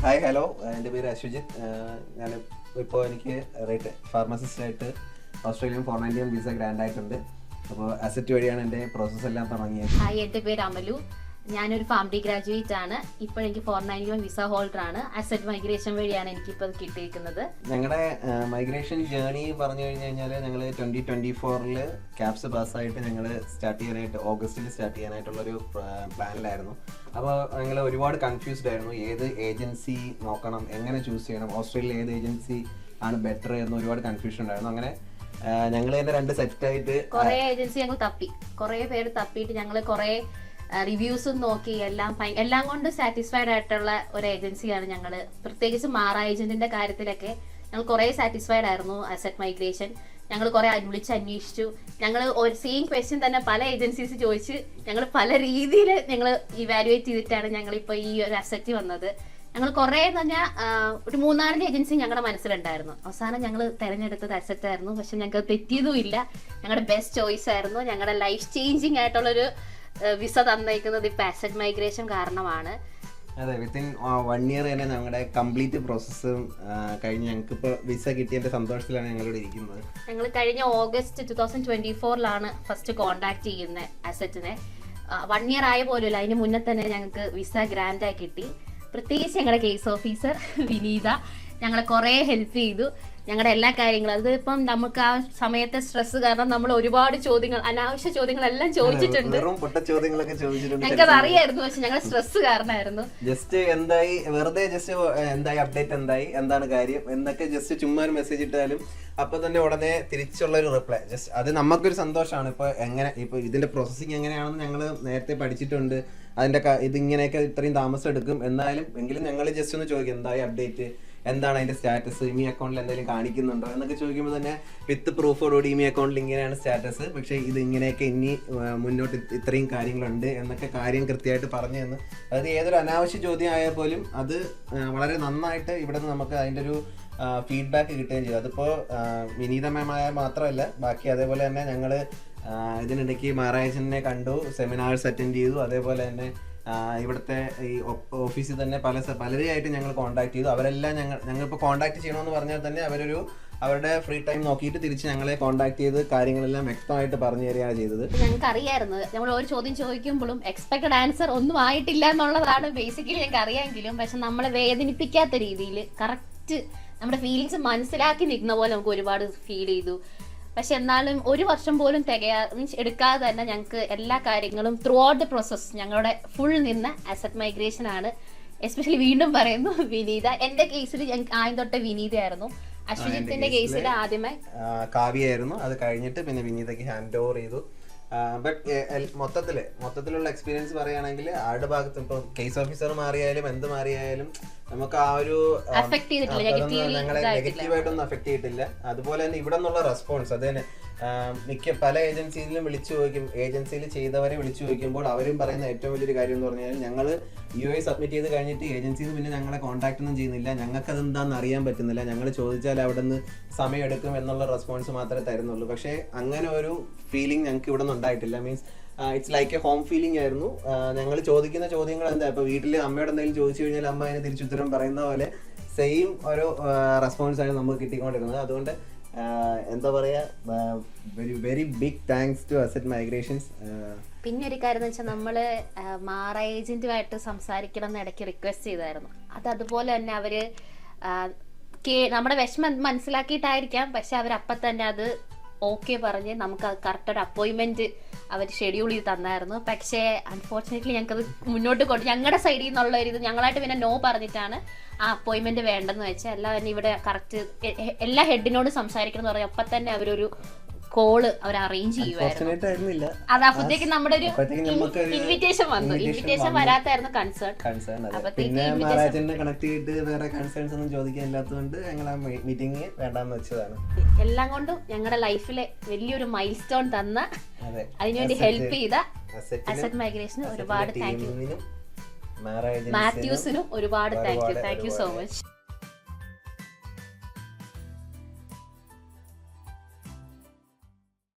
Hi hello, എൻ്റെ പേര് അശ്വജിത്ത്. ഞാൻ ഇപ്പോൾ എനിക്ക് ഫാർമസിസ്റ്റായിട്ട് ഓസ്ട്രേലിയൻ 491 വിസ ഗ്രാൻഡ് ആയിട്ടുണ്ട്. അപ്പോൾ അസറ്റ് വഴിയാണ് എൻ്റെ പ്രോസസ്സ് എല്ലാം തുടങ്ങിയത്. ഹായ്, എൻ്റെ പേര് അമലു. ഞാനൊരു ഫാംഡി ഗ്രാജുവേറ്റ് ആണ്. ഇപ്പോൾ എനിക്ക് 491 വിസ ഹോൾഡർ ആണ്. അസറ്റ് മൈഗ്രേഷൻ വഴിയാണ് എനിക്കിപ്പോൾ കിട്ടിയിരിക്കുന്നത്. ഞങ്ങളുടെ മൈഗ്രേഷൻ ജേർണി പറഞ്ഞു കഴിഞ്ഞാൽ ഞങ്ങൾ 2024 ക്യാപ്സ് പാസ്സായിട്ട് ഞങ്ങൾ ഓഗസ്റ്റിൽ സ്റ്റാർട്ട് ചെയ്യാനായിട്ടുള്ളൊരു പ്ലാനിലായിരുന്നു. അപ്പോൾ ഞങ്ങൾ ഒരുപാട് കൺഫ്യൂസ്ഡ് ആയിരുന്നു. ഏത് ഏജൻസി നോക്കണം, എങ്ങനെ ചൂസ് ചെയ്യണം, ഓസ്ട്രേലിയയിൽ ഏത് ഏജൻസി ആണ് ബെറ്റർ എന്ന് ഒരുപാട് കൺഫ്യൂഷൻ ഉണ്ടായിരുന്നു. അങ്ങനെ ഞങ്ങൾ തന്നെ 2 സെറ്റായിട്ട് കുറേ ഏജൻസി ഞങ്ങൾ കുറേ പേര് തപ്പിയിട്ട് ഞങ്ങൾ കുറേ റിവ്യൂസും നോക്കി എല്ലാം കൊണ്ട് സാറ്റിസ്ഫൈഡ് ആയിട്ടുള്ള ഒരു ഏജൻസിയാണ് ഞങ്ങൾ. പ്രത്യേകിച്ച് മാറ ഏജന്റിന്റെ കാര്യത്തിലൊക്കെ ഞങ്ങൾ കുറേ സാറ്റിസ്ഫൈഡ് ആയിരുന്നു. അസറ്റ് മൈഗ്രേഷൻ ഞങ്ങൾ കുറേ വിളിച്ച് അന്വേഷിച്ചു. ഞങ്ങൾ ഒരു സെയിം ക്വസ്റ്റ്യൻ തന്നെ പല ഏജൻസീസ് ചോദിച്ച് ഞങ്ങൾ പല രീതിയിൽ ഞങ്ങൾ ഇവാലുവേറ്റ് ചെയ്തിട്ടാണ് ഞങ്ങളിപ്പോൾ ഈ ഒരു അസറ്റ് വന്നത്. ഞങ്ങൾ കുറേ എന്ന് പറഞ്ഞാൽ ഒരു 3-4 ഏജൻസി ഞങ്ങളുടെ മനസ്സിലുണ്ടായിരുന്നു. അവസാനം ഞങ്ങൾ തിരഞ്ഞെടുത്തത് അസറ്റ് ആയിരുന്നു. പക്ഷെ ഞങ്ങൾക്ക് തെറ്റിയതും ഇല്ല. ഞങ്ങളുടെ ബെസ്റ്റ് ചോയ്സ് ആയിരുന്നു. ഞങ്ങളുടെ ലൈഫ് ചേഞ്ചിങ് ആയിട്ടുള്ളൊരു വിസ തന്നേക്കുന്നത് ഇപ്പൊ അസറ്റ് മൈഗ്രേഷൻ കാരണമാണ്. അതെ, വിത്തിൻ 1 ഇയർ തന്നെ ഞങ്ങളുടെ കംപ്ലീറ്റ് പ്രോസസ്സും കഴിഞ്ഞ് ഞങ്ങൾക്ക് ഇപ്പോൾ വിസ കിട്ടിയതിന്റെ സന്തോഷത്തിലാണ് ഞങ്ങളിവിടെ ഇരിക്കുന്നത്. ഞങ്ങൾ കഴിഞ്ഞ ഓഗസ്റ്റ് 2024 ഫസ്റ്റ് കോണ്ടാക്ട് ചെയ്യുന്നത് അസറ്റിനെ. 1 ഇയർ ആയ പോലുമില്ല, അതിന് മുന്നേ തന്നെ ഞങ്ങൾക്ക് വിസ ഗ്രാൻഡായി കിട്ടി. പ്രത്യേകിച്ച് ഞങ്ങളുടെ കേസ് ഓഫീസർ വിനീത ഞങ്ങളെ കുറേ ഹെൽപ്പ് ചെയ്തു. ഞങ്ങളുടെ എല്ലാ കാര്യങ്ങളും അതിപ്പം നമുക്ക് ആ സമയത്തെ സ്ട്രെസ് കാരണം നമ്മൾ ഒരുപാട് ചോദ്യങ്ങൾ, അനാവശ്യ ചോദ്യങ്ങളെല്ലാം ചോദിച്ചിട്ടുണ്ട്. ഞങ്ങൾക്കത് അറിയായിരുന്നു, പക്ഷെ ഞങ്ങളുടെ സ്ട്രെസ് കാരണമായിരുന്നു. ജസ്റ്റ് എന്തായി അപ്ഡേറ്റ് എന്താണ് കാര്യം എന്നൊക്കെ ജസ്റ്റ് ചുമ്മാ ഒരു മെസ്സേജ് ഇട്ടാലും അപ്പൊ തന്നെ ഉടനെ തിരിച്ചുള്ള ഒരു റിപ്ലൈ. ജസ്റ്റ് അത് നമുക്കൊരു സന്തോഷമാണ്. ഇപ്പൊ ഇതിന്റെ പ്രോസസ്സിങ് എങ്ങനെയാണെന്ന് ഞങ്ങൾ നേരത്തെ പഠിച്ചിട്ടുണ്ട്. അതിന്റെ ഇതിങ്ങനെയൊക്കെ ഇത്രയും താമസം എടുക്കും എങ്കിലും ഞങ്ങൾ ജസ്റ്റ് ഒന്ന് ചോദിക്കും എന്തായി അപ്ഡേറ്റ്, എന്താണ് അതിന്റെ സ്റ്റാറ്റസ്, ഇമി അക്കൗണ്ടിൽ എന്തെങ്കിലും കാണിക്കുന്നുണ്ടോ എന്നൊക്കെ ചോദിക്കുമ്പോൾ തന്നെ വിത്ത് പ്രൂഫോടുകൂടി ഇമി അക്കൗണ്ടിൽ ഇങ്ങനെയാണ് സ്റ്റാറ്റസ്, പക്ഷേ ഇത് ഇങ്ങനെയൊക്കെ ഇനി മുന്നോട്ട് ഇത്രയും കാര്യങ്ങളുണ്ട് എന്നൊക്കെ കാര്യം കൃത്യമായിട്ട് പറഞ്ഞു തന്നു. അതായത് ഏതൊരു അനാവശ്യ ചോദ്യം ആയാൽ പോലും അത് വളരെ നന്നായിട്ട് ഇവിടെ നിന്ന് നമുക്ക് അതിൻ്റെ ഒരു ഫീഡ്ബാക്ക് കിട്ടുകയും ചെയ്തു. അതിപ്പോൾ വിനീത മാമായ മാത്രമല്ല, ബാക്കി അതേപോലെ തന്നെ ഞങ്ങൾ ഇതിനിടയ്ക്ക് മാറായച്ചനെ കണ്ടു, സെമിനാർസ് അറ്റൻഡ് ചെയ്തു. അതേപോലെ തന്നെ ഇവിടുത്തെ ഈ ഓഫീസിൽ തന്നെ പലരെയായിട്ട് ഞങ്ങൾ കോൺടാക്ട് ചെയ്തു. അവരെല്ലാം ഞങ്ങളിപ്പോൾ കോൺടാക്ട് ചെയ്യണമെന്ന് പറഞ്ഞാൽ തന്നെ അവരുടെ ഫ്രീ ടൈം നോക്കിയിട്ട് തിരിച്ച് ഞങ്ങളെ കോൺടാക്ട് ചെയ്ത് കാര്യങ്ങളെല്ലാം വ്യക്തമായിട്ട് പറഞ്ഞു തരികയാണ് ചെയ്തത്. ഞങ്ങൾക്ക് അറിയായിരുന്നു നമ്മൾ ഒരു ചോദ്യം ചോദിക്കുമ്പോഴും എക്സ്പെക്ടഡ് ആൻസർ ഒന്നും ആയിട്ടില്ല എന്നുള്ളതാണ് ബേസിക്കലി ഞങ്ങൾക്ക് അറിയാമെങ്കിലും, പക്ഷെ നമ്മളെ വേദനിപ്പിക്കാത്ത രീതിയിൽ കറക്റ്റ് നമ്മുടെ ഫീലിങ്സ് മനസ്സിലാക്കി നിൽക്കുന്ന പോലെ നമുക്ക് ഒരുപാട് ഫീൽ ചെയ്തു. പക്ഷെ എന്നാലും 1 വർഷം പോലും എടുക്കാതെ തന്നെ ഞങ്ങൾക്ക് എല്ലാ കാര്യങ്ങളും ത്രൂ ഔട്ട് ദ പ്രോസസ് ഞങ്ങളുടെ ഫുൾ നിന്ന് അസറ്റ് മൈഗ്രേഷൻ ആണ്. എസ്പെഷ്യലി വീണ്ടും പറയുന്നു വിനീത. എന്റെ കേസിൽ ആദ്യം തൊട്ട് വിനീതയായിരുന്നു. അശ്വജിത്തിന്റെ കേസിൽ ആദ്യമേ കാവ്യായിരുന്നു. അത് കഴിഞ്ഞിട്ട് പിന്നെ വിനീതയ്ക്ക് ഹാൻഡ് ഓവർ ചെയ്തു. ബട്ട് മൊത്തത്തിലുള്ള എക്സ്പീരിയൻസ് പറയുകയാണെങ്കിൽ ആരുടെ ഭാഗത്ത് ഇപ്പോൾ കേസ് ഓഫീസർ മാറിയാലും എന്ത് മാറിയായാലും നമുക്ക് ആ ഒരു ഞങ്ങളെ നെഗറ്റീവായിട്ടൊന്നും അഫക്ട് ചെയ്തിട്ടില്ല. അതുപോലെ തന്നെ ഇവിടെ നിന്നുള്ള റെസ്പോൺസ് അത് തന്നെ പല ഏജൻസിയിലും ഏജൻസിയിൽ ചെയ്തവരെ വിളിച്ചു ചോദിക്കുമ്പോൾ അവരും പറയുന്ന ഏറ്റവും വലിയൊരു കാര്യം എന്ന് പറഞ്ഞാൽ ഞങ്ങൾ UA സബ്മിറ്റ് ചെയ്ത് കഴിഞ്ഞിട്ട് ഏജൻസിയിൽ നിന്ന് പിന്നെ ഞങ്ങളെ കോൺടാക്ട് ഒന്നും ചെയ്യുന്നില്ല, ഞങ്ങൾക്ക് അതെന്താണെന്ന് അറിയാൻ പറ്റുന്നില്ല, ഞങ്ങൾ ചോദിച്ചാൽ അവിടെ നിന്ന് സമയമെടുക്കും എന്നുള്ള റെസ്പോൺസ് മാത്രമേ തരുന്നുള്ളൂ. പക്ഷേ അങ്ങനെ ഒരു ഫീലിംഗ് ഞങ്ങൾക്ക് ഇവിടെ നിന്ന് ഉണ്ടായിട്ടില്ല. Means it's like A home feeling ആയിരുന്നു. ഞങ്ങൾ ചോദിക്കുന്ന ചോദ്യങ്ങൾ എന്താ, ഇപ്പോൾ വീട്ടിൽ അമ്മയോട് എന്തെങ്കിലും ചോദിച്ചു കഴിഞ്ഞാൽ അമ്മ അതിന് തിരിച്ചുത്തരം പറയുന്ന പോലെ സെയിം ഒരു റെസ്പോൺസ് ആണ് നമുക്ക് കിട്ടിക്കൊണ്ടിരുന്നത്. അതുകൊണ്ട് എന്താ പറയാ, very big thanks to asset migrations. പിന്നെ ഒരു കാര്യം എന്ന് വെച്ചാൽ നമ്മള് മാറ ഏജന്റുമായിട്ട് സംസാരിക്കണം എന്ന് ഇടയ്ക്ക് റിക്വസ്റ്റ് ചെയ്തായിരുന്നു. അതുപോലെ തന്നെ അവര് നമ്മുടെ വിഷമം മനസ്സിലാക്കിയിട്ടായിരിക്കാം, പക്ഷെ അവരപ്പം തന്നെ അത് ഓക്കെ പറഞ്ഞ് നമുക്ക് കറക്റ്റ് ഒരു അപ്പോയിൻമെന്റ് അവർ ഷെഡ്യൂൾ ചെയ്ത് തന്നായിരുന്നു. പക്ഷേ അൺഫോർച്ചുനേറ്റ്ലി ഞങ്ങൾക്കത് മുന്നോട്ട് ഞങ്ങളുടെ സൈഡിൽ നിന്നുള്ള ഒരു ഇത് ഞങ്ങളായിട്ട് പിന്നെ നോ പറഞ്ഞിട്ടാണ് ആ അപ്പോയിൻമെന്റ് വേണ്ടെന്ന് വെച്ചാൽ എല്ലാവരും ഇവിടെ കറക്റ്റ് എല്ലാ ഹെഡിനോട് സംസാരിക്കണം എന്ന് പറഞ്ഞാൽ അപ്പം തന്നെ അവരൊരു കോള് അവർ അറേഞ്ച് ചെയ്യുമായിരുന്നു. അത് അപ്പോഴത്തേക്ക് നമ്മുടെ ഒരു ഇൻവിറ്റേഷൻ വന്നു. ഇൻവിറ്റേഷൻ വരാത്തായിരുന്നു കൺസേൺ. പിന്നെ കണക്ട് ചെയ്തിട്ട് വേറെ കൺസേൺസ് ഒന്നും ചോദിക്കാനില്ലാത്തതുകൊണ്ട് ഞങ്ങൾ ആ മീറ്റിംഗ് വേണ്ടാന്ന് വെച്ചതാണ്. എല്ലാം കൊണ്ടും ഞങ്ങളുടെ ലൈഫിലെ വലിയൊരു മൈൽ സ്റ്റോൺ തന്ന, അതിനുവേണ്ടി ഹെൽപ്പ് ചെയ്ത അസറ്റ് മൈഗ്രേഷന് ഒരുപാട് താങ്ക് യു. മാത്യൂസിനും ഒരുപാട് താങ്ക് യു സോ മച്ച്.